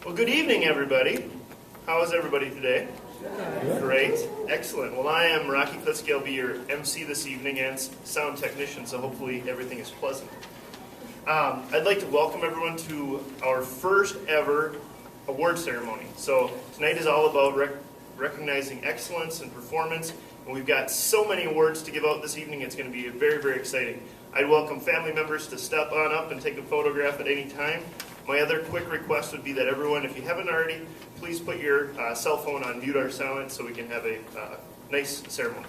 Well, good evening, everybody. How is everybody today? Great. Excellent. Well, I am Rocky Klitsky. I'll be your MC this evening and sound technician, so hopefully everything is pleasant. I'd like to welcome everyone to our first ever award ceremony. So tonight is all about recognizing excellence and performance, and we've got so many awards to give out this evening. It's going to be very, very exciting. I'd welcome family members to step on up and take a photograph at any time. My other quick request would be that everyone, if you haven't already, please put your cell phone on mute or silent so we can have a nice ceremony.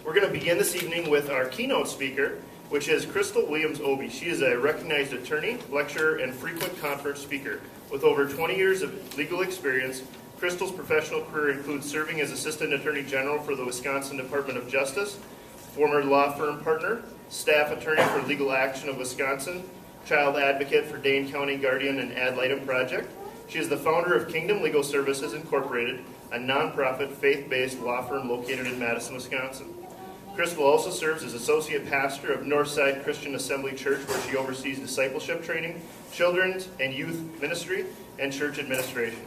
We're going to begin this evening with our keynote speaker, which is Crystal Williams-Oby. She is a recognized attorney, lecturer, and frequent conference speaker. With over 20 years of legal experience, Crystal's professional career includes serving as Assistant Attorney General for the Wisconsin Department of Justice, former law firm partner, staff attorney for Legal Action of Wisconsin, child advocate for Dane County Guardian and Ad Litem Project. She is the founder of Kingdom Legal Services Incorporated, a nonprofit faith-based law firm located in Madison, Wisconsin. Crystal also serves as associate pastor of Northside Christian Assembly Church, where she oversees discipleship training, children's and youth ministry, and church administration.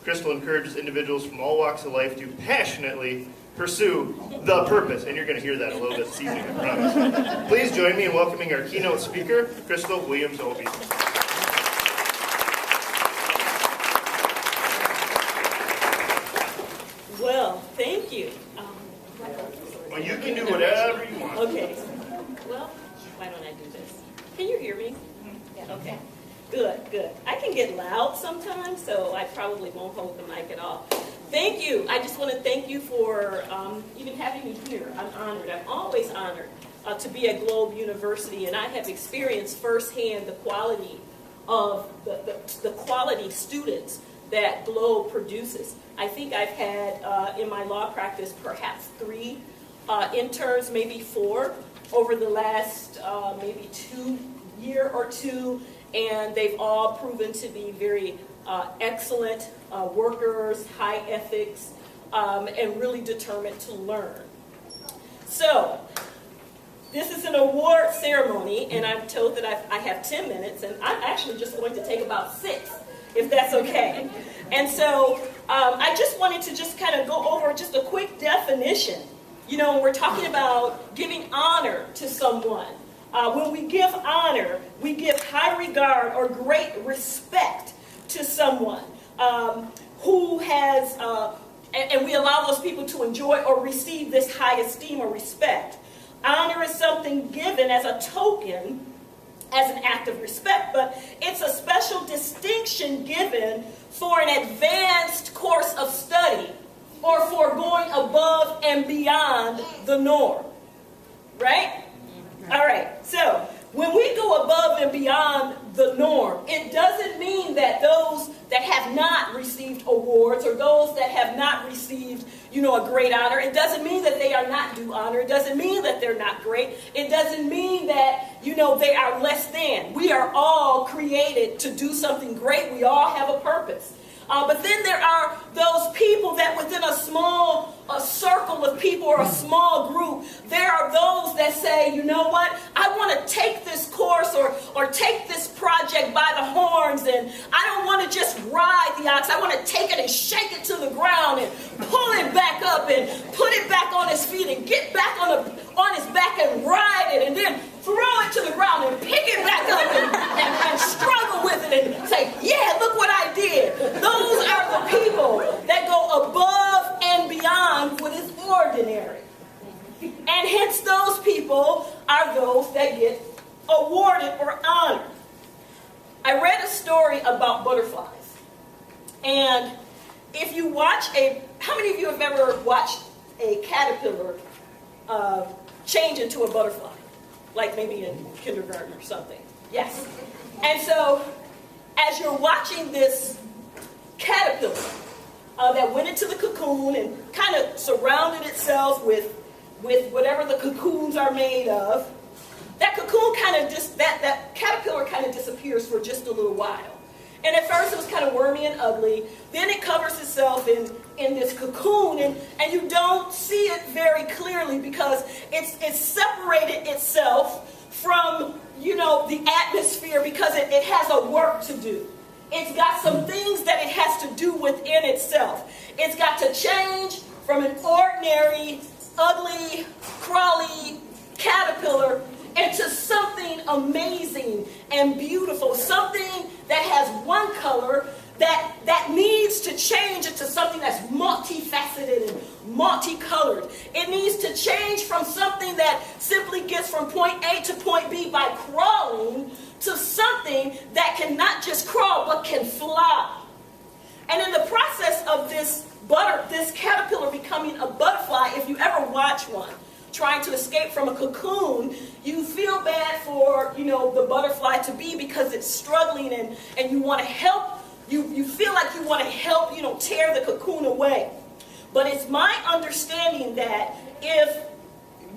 Crystal encourages individuals from all walks of life to passionately pursue the purpose. And you're going to hear that a little bit this evening, I promise. Please join me in welcoming our keynote speaker, Crystal Williams-Oby. Well, thank you. Well, you can do whatever you want. Okay. Well, why don't I do this? Can you hear me? Yeah. Okay. Good. I can get loud sometimes, so I probably won't hold the mic at all. Thank you. I just want to thank you for even having me here. I'm honored. I'm always honored to be at Globe University, and I have experienced firsthand the quality of the quality students that Globe produces. I think I've had in my law practice perhaps 3 interns, maybe 4, over the last maybe 2 year or 2. And they've all proven to be very excellent workers, high ethics, and really determined to learn. So, this is an award ceremony, and I'm told that I have 10 minutes, and I'm actually just going to take about 6, if that's okay. And so, I just wanted to just kind of go over just a quick definition. You know, we're talking about giving honor to someone. When we give honor, we give high regard or great respect to someone who has, and we allow those people to enjoy or receive this high esteem or respect. Honor is something given as a token, as an act of respect, but it's a special distinction given for an advanced course of study or for going above and beyond the norm, right? All right, so when we go above and beyond the norm, it doesn't mean that those that have not received awards or those that have not received, a great honor, it doesn't mean that they are not due honor. It doesn't mean that they're not great. It doesn't mean that, they are less than. We are all created to do something great. We all have a purpose. But then there are those people that within a small circle of people or a small group, there are those that say, you know what, I want to take this course or take this project by the horns, and I don't want to just ride the ox. I want to take it and shake it to the ground and pull it back up and put it back on its feet and get back on its back and ride it and then throw it to the ground and pick it back up and struggle with it and say, yeah, look what I did. Those are the people that go above and beyond what is ordinary. And hence those people are those that get awarded or honored. I read a story about butterflies. And if you watch how many of you have ever watched a caterpillar change into a butterfly? Like maybe in kindergarten or something. Yes. And so, as you're watching this caterpillar that went into the cocoon and kind of surrounded itself with whatever the cocoons are made of, that cocoon that caterpillar kind of disappears for just a little while. And at first it was kind of wormy and ugly. Then it covers itself in this cocoon, and you don't see it very clearly because it's separated itself from, the atmosphere because it has a work to do. It's got some things that it has to do within itself. It's got to change from an ordinary, ugly, crawly caterpillar into something amazing and beautiful, something that has one color that needs to change into something that's multifaceted and multicolored. It needs to change from something that simply gets from point A to point B by crawling to something that can not just crawl but can fly. And in the process of this caterpillar becoming a butterfly, if you ever watch one trying to escape from a cocoon, you feel bad for, the butterfly to be, because it's struggling and you want to help. You feel like you want to help, tear the cocoon away. But it's my understanding that if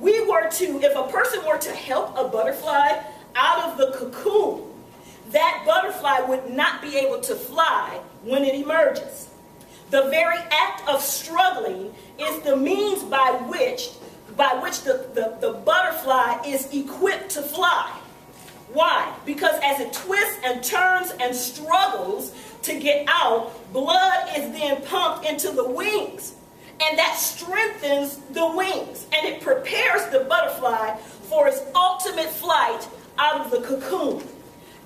a person were to help a butterfly out of the cocoon, that butterfly would not be able to fly when it emerges. The very act of struggling is the means by which the butterfly is equipped to fly. Why? Because as it twists and turns and struggles to get out, blood is then pumped into the wings. And that strengthens the wings. And it prepares the butterfly for its ultimate flight out of the cocoon.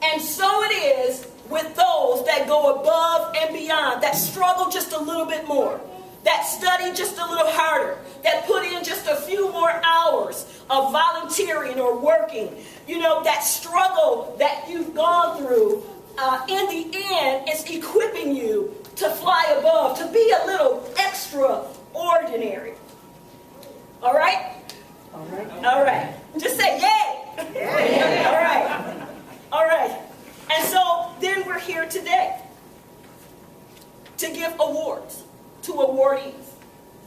And so it is with those that go above and beyond, that struggle just a little bit more, that study just a little harder, that put in just a few more hours of volunteering or working. That struggle that you've gone through, in the end, is equipping you to fly above, to be a little extraordinary. All right? All right. All right. Just say yay. Yay. All right. All right. And so then we're here today to give awards to awardees,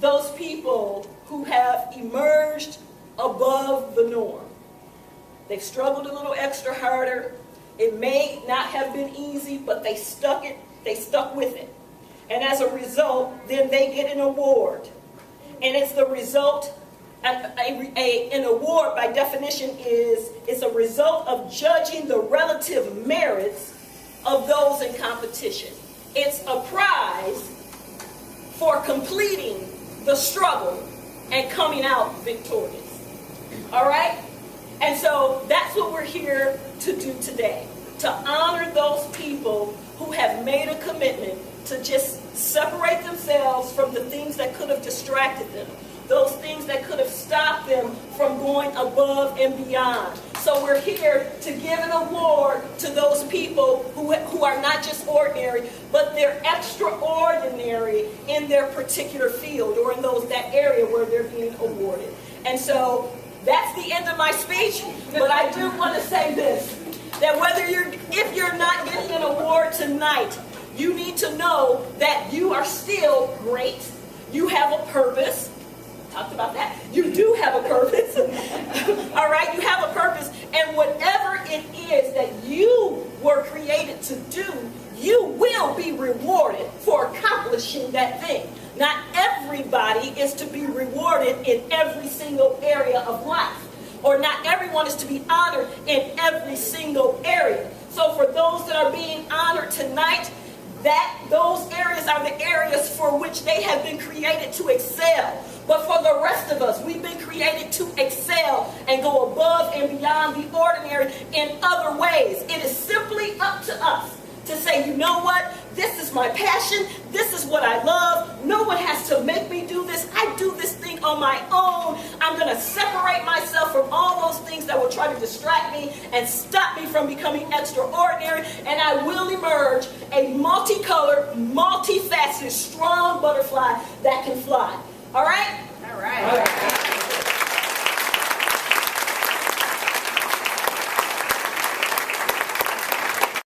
those people who have emerged above the norm. They've struggled a little extra harder. It may not have been easy, but they stuck with it. And as a result, then they get an award. And it's the result, an award by definition is a result of judging the relative merits of those in competition. It's a prize for completing the struggle and coming out victorious. All right? And so that's what we're here to do today, to honor those people who have made a commitment to just separate themselves from the things that could have distracted them, those things that could have stopped them from going above and beyond. So we're here to give an award to those people who are not just ordinary, but they're extraordinary in their particular field or in that area where they're being awarded. And so that's the end of my speech, but I do want to say this, that if you're not getting an award tonight, you need to know that you are still great. You have a purpose. Talked about that. You do have a purpose. All right, you have a purpose, and whatever it is that you were created to do, you will be rewarded for accomplishing that thing. Not everybody is to be rewarded in every single area of life, or not everyone is to be honored in every single area. So for those that are being honored tonight, those areas are the areas for which they have been created to excel. But for the rest of us, we've been created to excel and go above and beyond the ordinary in other ways. It is simply up to us to say, you know what? This is my passion. This is what I love. No one has to make me do this. I do this thing on my own. I'm going to separate myself from all those things that will try to distract me and stop me from becoming extraordinary. And I will emerge a multicolored, multifaceted, strong butterfly that can fly. All right?